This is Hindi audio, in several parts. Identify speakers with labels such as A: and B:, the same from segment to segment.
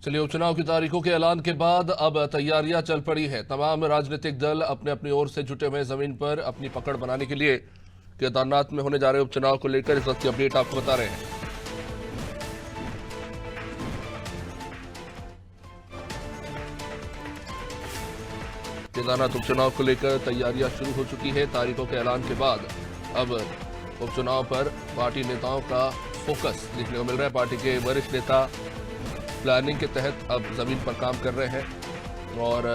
A: चलिए, उपचुनाव की तारीखों के ऐलान के बाद अब तैयारियां चल पड़ी है। तमाम राजनीतिक दल अपने अपनी ओर से जुटे हुए जमीन पर अपनी पकड़ बनाने के लिए केदारनाथ में होने जा रहे उपचुनाव को लेकर इस वक्त की अपडेट आपको बता रहे हैं। केदारनाथ उपचुनाव को लेकर तैयारियां शुरू हो चुकी है। तारीखों के ऐलान के बाद अब उपचुनाव पर पार्टी नेताओं का फोकस देखने को मिल रहा है। पार्टी के वरिष्ठ नेता प्लानिंग के तहत अब जमीन पर काम कर रहे हैं और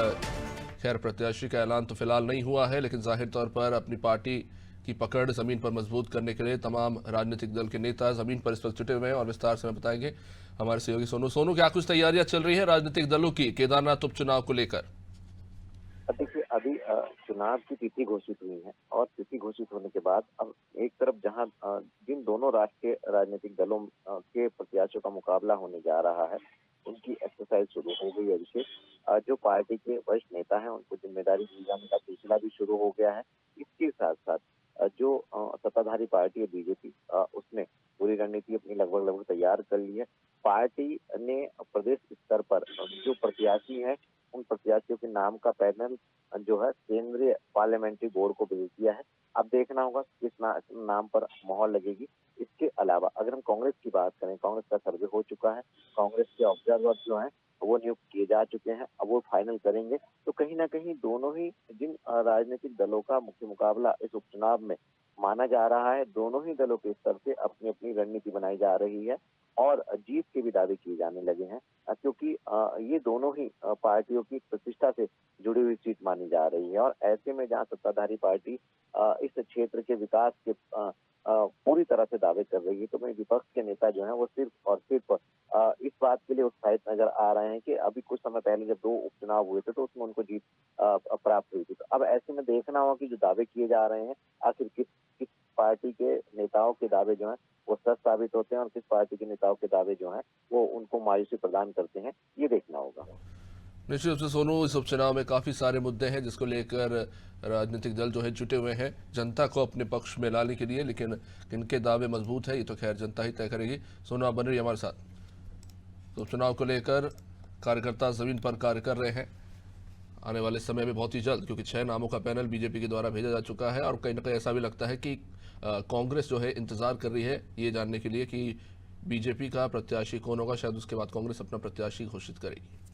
A: खैर प्रत्याशी का ऐलान तो फिलहाल नहीं हुआ है, लेकिन जाहिर तौर पर अपनी पार्टी की पकड़ जमीन पर मजबूत करने के लिए तमाम राजनीतिक दल के नेता जमीन पर इस वक्त जुटे हुए हैं और विस्तार से हमें बताएंगे हमारे सहयोगी सोनू। सोनू, क्या कुछ तैयारियां चल रही है राजनीतिक दलों की केदारनाथ उपचुनाव को लेकर?
B: देखिए, अभी चुनाव की तिथि घोषित हुई है और तिथि घोषित होने के बाद अब एक तरफ जहां जिन दोनों राष्ट्रीय राजनीतिक दलों के प्रत्याशियों का मुकाबला होने जा रहा है, उनकी एक्सरसाइज शुरू हो गई है। अभिषेक, जो पार्टी के वरिष्ठ नेता हैं उनको जिम्मेदारी दी जाने का सिलसिला भी शुरू हो गया है। इसके साथ साथ जो सत्ताधारी पार्टी है बीजेपी, उसने पूरी रणनीति अपनी लगभग लगभग तैयार कर ली है। पार्टी ने प्रदेश स्तर पर जो प्रत्याशी है, उन प्रत्याशियों के नाम का पैनल जो है केंद्रीय पार्लियामेंट्री बोर्ड को भेज दिया है। अब देखना होगा किस नाम पर मोहर लगेगी। इसके अलावा अगर हम कांग्रेस की बात करें, कांग्रेस का सर्वे हो चुका है। कांग्रेस के ऑब्जर्वर जो हैं वो नियुक्त किए जा चुके हैं, अब वो फाइनल करेंगे। तो कहीं ना कहीं दोनों ही जिन राजनीतिक दलों का मुख्य मुकाबला इस उपचुनाव में माना जा रहा है, दोनों ही दलों के स्तर से अपनी अपनी रणनीति बनाई जा रही है और जीत के भी दावे किए जाने लगे हैं, क्योंकि ये दोनों ही पार्टियों की प्रतिष्ठा से जुड़ी हुई सीट मानी जा रही है। और ऐसे में जहां सत्ताधारी पार्टी इस क्षेत्र के विकास के पूरी तरह से दावे कर रही है, तो वहीं विपक्ष के नेता जो हैं वो सिर्फ और सिर्फ इस बात के लिए उत्साहित नजर आ रहे हैं कि अभी कुछ समय पहले जब 2 उपचुनाव हुए थे तो उसमें उनको जीत प्राप्त हुई थी। तो अब ऐसे में देखना होगा कि जो दावे किए जा रहे हैं, आखिर किस किस पार्टी के नेताओं के दावे जो हैं वो सच साबित होते हैं और किस पार्टी के नेताओं के दावे जो हैं वो उनको मायूसी प्रदान करते हैं, ये देखना होगा।
A: निश्चित रूप से सोनू, इस उपचुनाव में काफी सारे मुद्दे हैं जिसको लेकर राजनीतिक दल जो है जुटे हुए हैं जनता को अपने पक्ष में लाने के लिए, लेकिन किनके दावे मजबूत है ये तो खैर जनता ही तय करेगी। सोनू, आप बन रही है हमारे साथ। तो उपचुनाव को लेकर कार्यकर्ता जमीन पर कार्य कर रहे हैं आने वाले समय में बहुत ही जल्द, क्योंकि 6 नामों का पैनल बीजेपी के द्वारा भेजा जा चुका है और कहीं ना कहीं ऐसा भी लगता है कि कांग्रेस जो है इंतजार कर रही है ये जानने के लिए कि बीजेपी का प्रत्याशी कौन होगा। शायद उसके बाद कांग्रेस अपना प्रत्याशी घोषित करेगी।